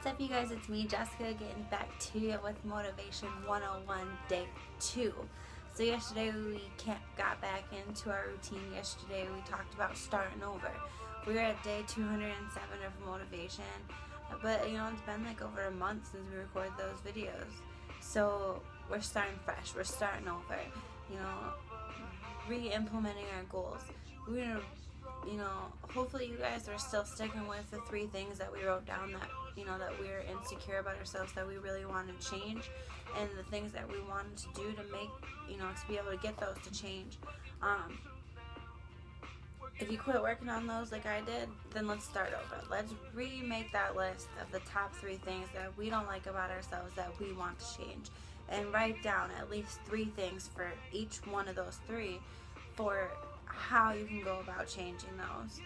What's up, you guys? It's me, Jessica, getting back to you with Motivation 101 Day 2. So yesterday we got back into our routine. Yesterday we talked about starting over. We were at day 207 of Motivation, but it's been like over a month since we recorded those videos. So we're starting fresh. We're starting over. Re-implementing our goals. We're gonna hopefully you guys are still sticking with the 3 things that we wrote down that that we're insecure about ourselves, that we really want to change, and the things that we wanted to do to make to be able to get those to change. If you quit working on those like I did, then let's start over. Let's remake that list of the top 3 things that we don't like about ourselves that we want to change, and write down at least 3 things for each one of those 3 for how you can go about changing those.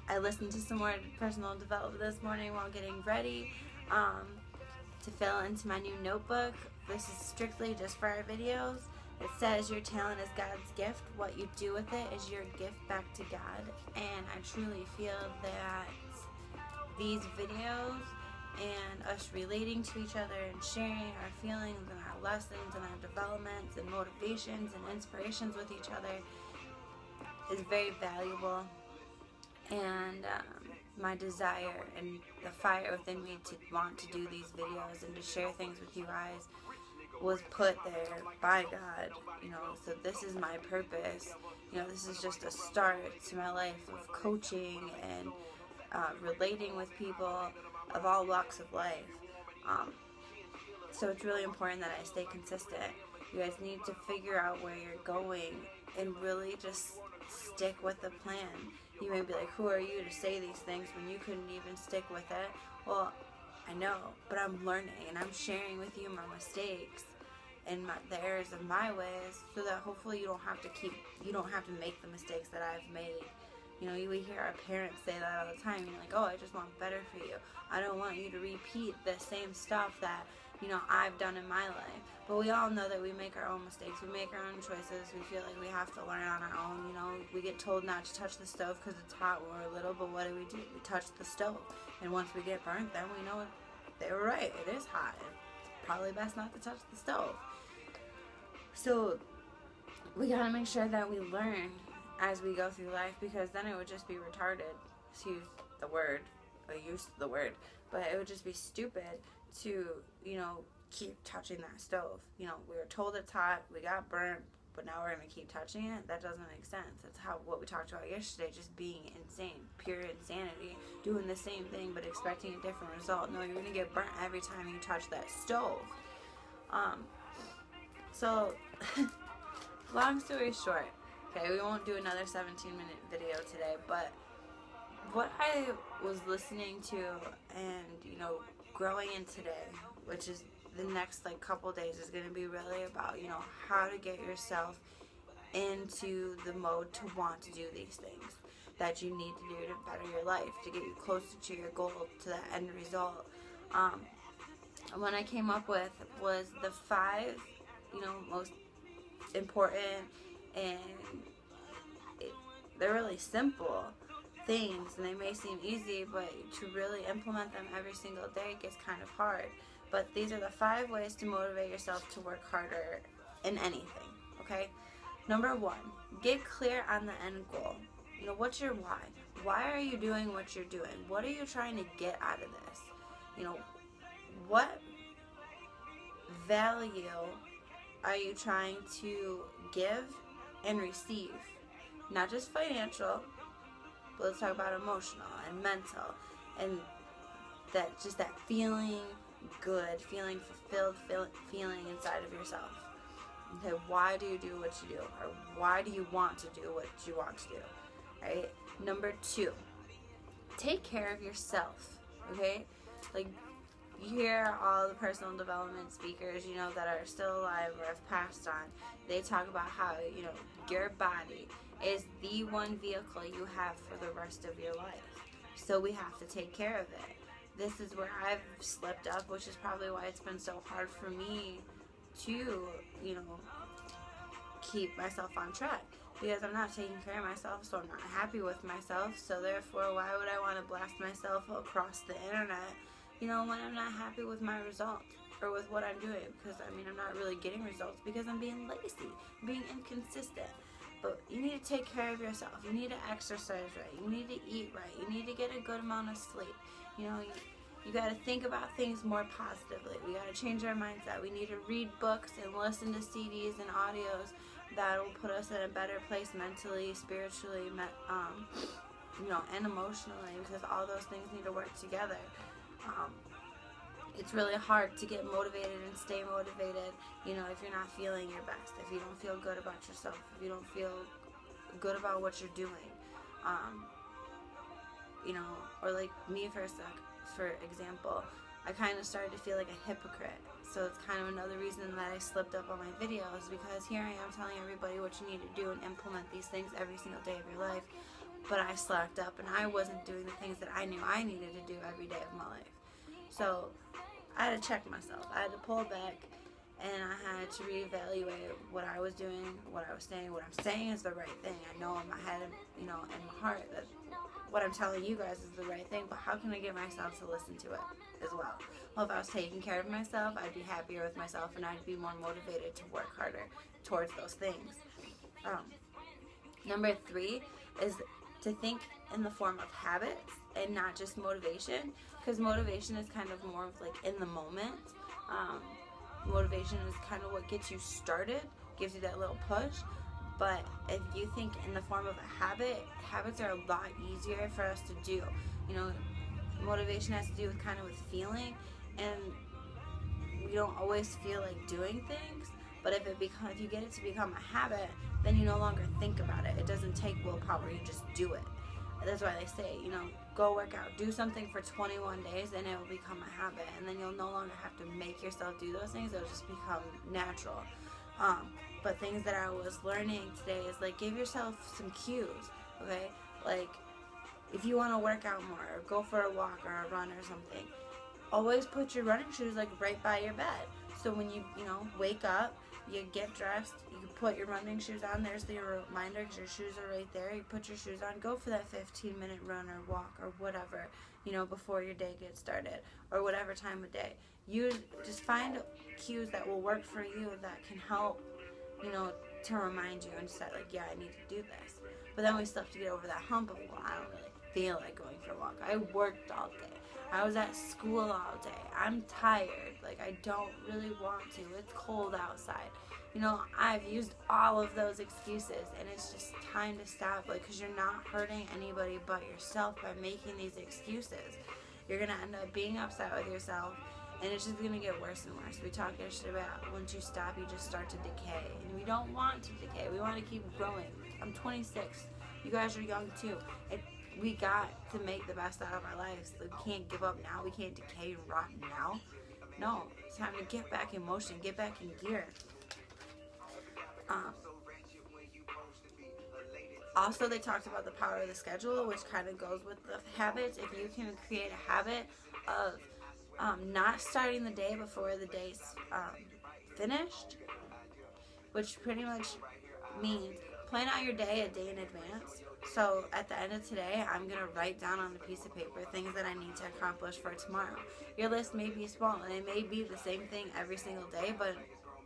I listened to some more personal development this morning while getting ready to fill into my new notebook. This is strictly just for our videos. It says your talent is God's gift. What you do with it is your gift back to God. And I truly feel that these videos and us relating to each other and sharing our feelings and our lessons and our developments and motivations and inspirations with each other is very valuable. And my desire and the fire within me to want to do these videos and to share things with you guys was put there by God, so this is my purpose. This is just a start to my life of coaching and relating with people of all walks of life. So it's really important that I stay consistent. You guys need to figure out where you're going and really just stick with the plan. You may be like, who are you to say these things when you couldn't even stick with it? Well, I know, but I'm learning and I'm sharing with you my mistakes and the errors of my ways, so that hopefully you don't have to make the mistakes that I've made. We hear our parents say that all the time. You're like, oh, I just want better for you. I don't want you to repeat the same stuff that I've done in my life. But we all know that we make our own mistakes. We make our own choices. We feel like we have to learn on our own. We get told not to touch the stove because it's hot when we're little, but what do? We touch the stove. And once we get burnt, then we know they were right. It is hot. It's probably best not to touch the stove. So we gotta make sure that we learn as we go through life, because then it would just be retarded, to use the word, but it would just be stupid to, keep touching that stove. We were told it's hot, we got burnt, but now we're going to keep touching it. That doesn't make sense. That's what we talked about yesterday, just being insane, pure insanity, doing the same thing but expecting a different result. No, you're going to get burnt every time you touch that stove. So, long story short, okay, we won't do another 17-minute video today, but what I was listening to and, growing in today, which is the next couple days, is going to be really about, how to get yourself into the mode to want to do these things that you need to do to better your life, to get you closer to your goal, to the end result. What I came up with was the 5, most important, and they're really simple things, and they may seem easy, but to really implement them every single day gets kind of hard. But these are the 5 ways to motivate yourself to work harder in anything, okay? Number 1, get clear on the end goal. What's your why? Why are you doing what you're doing? What are you trying to get out of this? What value are you trying to give and receive? Not just financial, but let's talk about emotional and mental, and that feeling good, feeling fulfilled, feeling inside of yourself. Okay, why do you do what you do? Or why do you want to do what you want to do? Right? Number 2, take care of yourself. Okay? You hear all the personal development speakers, that are still alive or have passed on. They talk about how, your body is the one vehicle you have for the rest of your life. So we have to take care of it. This is where I've slipped up, which is probably why it's been so hard for me to, keep myself on track. because I'm not taking care of myself, so I'm not happy with myself. So therefore, why would I want to blast myself across the internet, you know, when I'm not happy with my results or with what I'm doing? Because, I mean, I'm not really getting results because I'm being lazy, being inconsistent. But you need to take care of yourself. You need to exercise right. You need to eat right. You need to get a good amount of sleep. You know, you got to think about things more positively. We got to change our mindset. We need to read books and listen to CDs and audios that will put us in a better place mentally, spiritually, you know, and emotionally, because all those things need to work together. It's really hard to get motivated and stay motivated, you know, if you're not feeling your best, if you don't feel good about yourself, if you don't feel good about what you're doing. You know, or like me for example, I kind of started to feel like a hypocrite. So it's kind of another reason that I slipped up on my videos, because here I am telling everybody what you need to do and implement these things every single day of your life. But I slacked up and I wasn't doing the things that I knew I needed to do every day of my life. So I had to check myself. I had to pull back, and I had to reevaluate what I was doing, what I was saying. What I'm saying is the right thing. I know in my head, you know, in my heart that what I'm telling you guys is the right thing, but how can I get myself to listen to it as well? Well, if I was taking care of myself, I'd be happier with myself, and I'd be more motivated to work harder towards those things. Number 3 is to think in the form of habits and not just motivation, because motivation is kind of more of like in the moment. Motivation is kind of what gets you started, gives you that little push. But if you think in the form of a habit, habits are a lot easier for us to do. You know, motivation has to do with kind of with feeling, and we don't always feel like doing things. But if you get it to become a habit, then you no longer think about it. It doesn't take willpower, you just do it. That's why they say, you know, go work out, do something for 21 days, and it will become a habit. And then you'll no longer have to make yourself do those things. It'll just become natural. But things that I was learning today is like, give yourself some cues, okay? Like, if you want to work out more, or go for a walk or a run or something, always put your running shoes like right by your bed. So when you know, wake up, you get dressed, you put your running shoes on, there's the reminder because your shoes are right there. You put your shoes on, go for that 15-minute run or walk or whatever, you know, before your day gets started, or whatever time of day. You just find cues that will work for you that can help, you know, to remind you and say like, yeah, I need to do this. But then we still have to get over that hump of, well, I don't really feel like going for a walk. I worked all day. I was at school all day. I'm tired. Like, I don't really want to. It's cold outside. You know, I've used all of those excuses, and it's just time to stop. Like, because you're not hurting anybody but yourself by making these excuses. You're going to end up being upset with yourself, and it's just going to get worse and worse. We talk yesterday about once you stop, you just start to decay. And we don't want to decay. We want to keep growing. I'm 26. You guys are young, too. We got to make the best out of our lives. We can't give up now. We can't decay and rot now. No, it's time to get back in motion, get back in gear. Also, they talked about the power of the schedule, which kind of goes with the habits. If you can create a habit of not starting the day before the day's finished, which pretty much means plan out your day a day in advance. So at the end of today, I'm going to write down on a piece of paper things that I need to accomplish for tomorrow. Your list may be small, and it may be the same thing every single day, but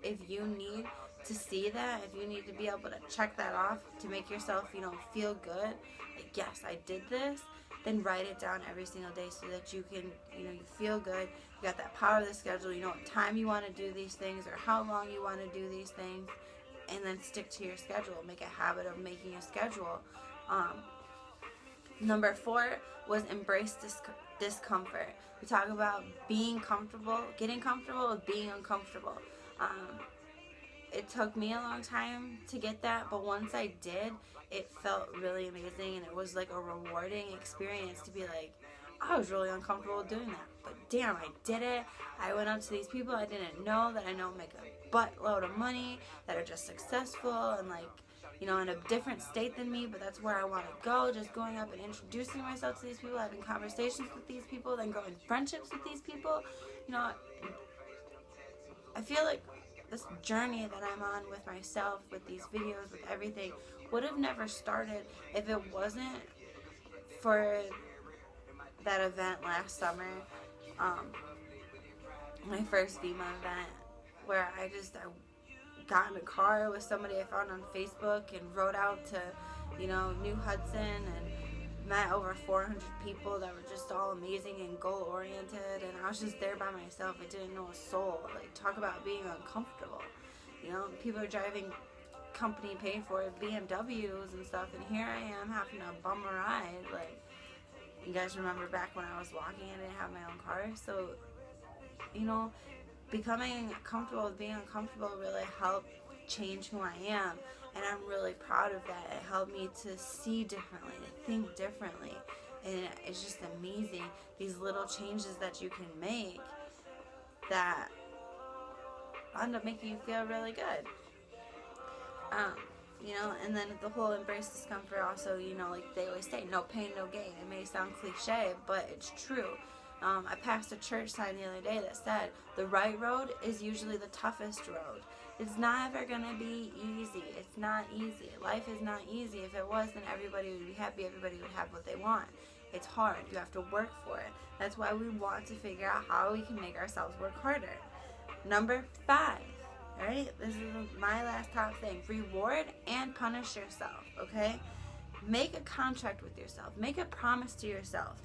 if you need to see that, if you need to be able to check that off to make yourself, you know, feel good, like, yes, I did this, then write it down every single day so that you can, you know, you feel good. You got that power of the schedule. You know what time you want to do these things or how long you want to do these things, and then stick to your schedule. Make a habit of making a schedule. Number 4 was embrace discomfort. We talk about being comfortable, getting comfortable with being uncomfortable. It took me a long time to get that, but once I did, it felt really amazing, and it was like a rewarding experience to be like, I was really uncomfortable doing that, but damn, I did it. I went up to these people I didn't know that I know make a buttload of money, that are just successful and like, you know, in a different state than me, but that's where I want to go. Just going up and introducing myself to these people, having conversations with these people, then growing friendships with these people. You know, I feel like this journey that I'm on with myself, with these videos, with everything, would have never started if it wasn't for that event last summer, my first VEMA event, where I got in a car with somebody I found on Facebook and rode out to, New Hudson, and met over 400 people that were just all amazing and goal-oriented, and I was just there by myself. I didn't know a soul. Like, talk about being uncomfortable. People are driving company paid for BMWs and stuff, and here I am having a bum ride. Like, you guys remember back when I was walking, I didn't have my own car, so, becoming comfortable with being uncomfortable really helped change who I am, and I'm really proud of that. It helped me to see differently, to think differently, and it's just amazing, these little changes that you can make that end up making you feel really good. And then the whole embrace discomfort also, like they always say, no pain, no gain. It may sound cliche, but it's true. I passed a church sign the other day that said, the right road is usually the toughest road. It's not ever going to be easy. It's not easy. Life is not easy. If it was, then everybody would be happy. Everybody would have what they want. It's hard. You have to work for it. That's why we want to figure out how we can make ourselves work harder. Number 5. Alright? This is my last top thing. Reward and punish yourself. Okay? Make a contract with yourself. Make a promise to yourself.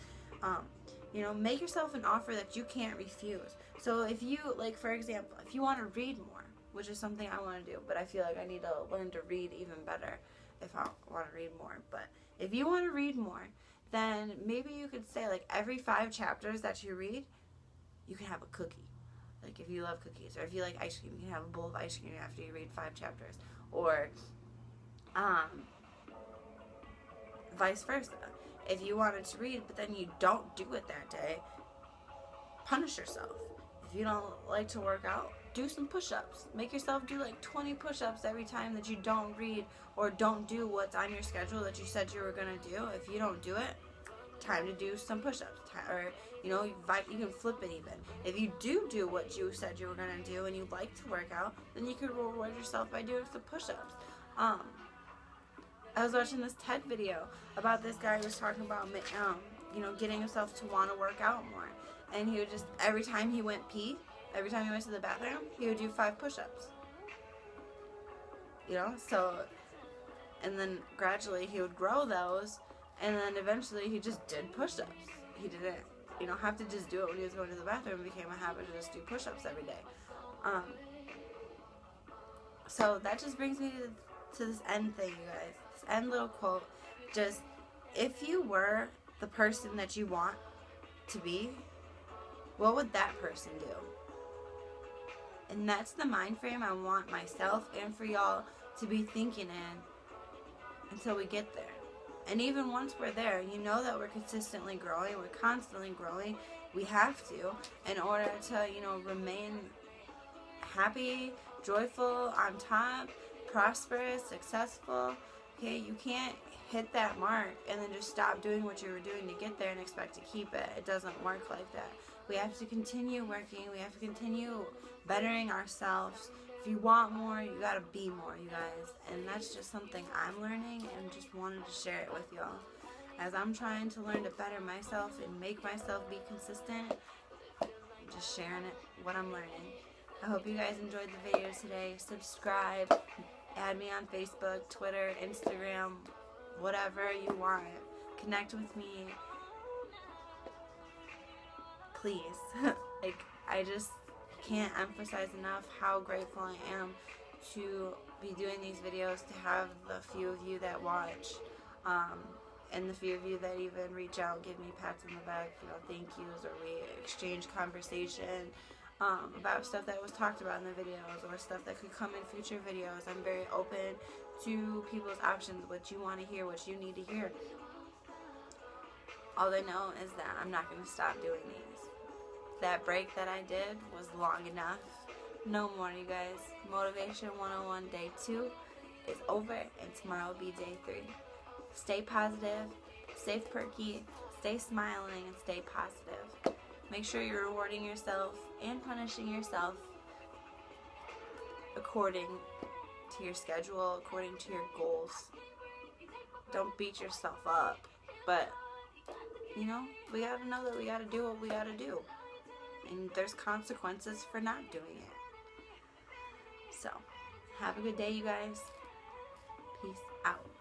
Make yourself an offer that you can't refuse. So if you, like, for example, if you want to read more, which is something I want to do, but I feel like I need to learn to read even better if I want to read more. But if you want to read more, then maybe you could say, like, every 5 chapters that you read, you can have a cookie. Like, if you love cookies, or if you like ice cream, you can have a bowl of ice cream after you read 5 chapters. Or, vice versa. If you wanted to read, but then you don't do it that day, punish yourself. If you don't like to work out, do some push-ups. Make yourself do like 20 push-ups every time that you don't read or don't do what's on your schedule that you said you were going to do. If you don't do it, time to do some push-ups. Or, you can flip it even. If you do what you said you were going to do and you like to work out, then you could reward yourself by doing some push-ups. I was watching this TED video about this guy who was talking about, getting himself to want to work out more. And he would just, every time he went to the bathroom, he would do 5 push-ups. And then gradually he would grow those, and then eventually he just did push-ups. He didn't, have to just do it when he was going to the bathroom. It became a habit to just do push-ups every day. So that just brings me to this end thing, you guys. This end little quote. Just, if you were the person that you want to be, what would that person do? And that's the mind frame I want myself and for y'all to be thinking in until we get there. And even once we're there, you know that we're consistently growing, we're constantly growing. We have to, in order to, remain happy, joyful, on top, prosperous, successful. Okay, you can't hit that mark and then just stop doing what you were doing to get there and expect to keep it. It doesn't work like that. We have to continue working. We have to continue bettering ourselves. If you want more, you gotta be more, you guys. And that's just something I'm learning and just wanted to share it with y'all. As I'm trying to learn to better myself and make myself be consistent, I'm just sharing it, what I'm learning. I hope you guys enjoyed the video today. Subscribe, add me on Facebook, Twitter, Instagram, whatever you want. Connect with me. Please. I just can't emphasize enough how grateful I am to be doing these videos, to have the few of you that watch, and the few of you that even reach out, give me pats on the back, thank yous, or we exchange conversation about stuff that was talked about in the videos or stuff that could come in future videos. I'm very open to people's options, what you want to hear, what you need to hear. All I know is that I'm not going to stop doing these. That break that I did was long enough. No more, you guys. Motivation 101 day 2 is over, and tomorrow will be day 3. Stay positive, stay perky, stay smiling, and stay positive. Make sure you're rewarding yourself and punishing yourself. according to your schedule, according to your goals. Don't beat yourself up. But, you know, we gotta know that we gotta do what we gotta do. And there's consequences for not doing it. So, have a good day, you guys. Peace out.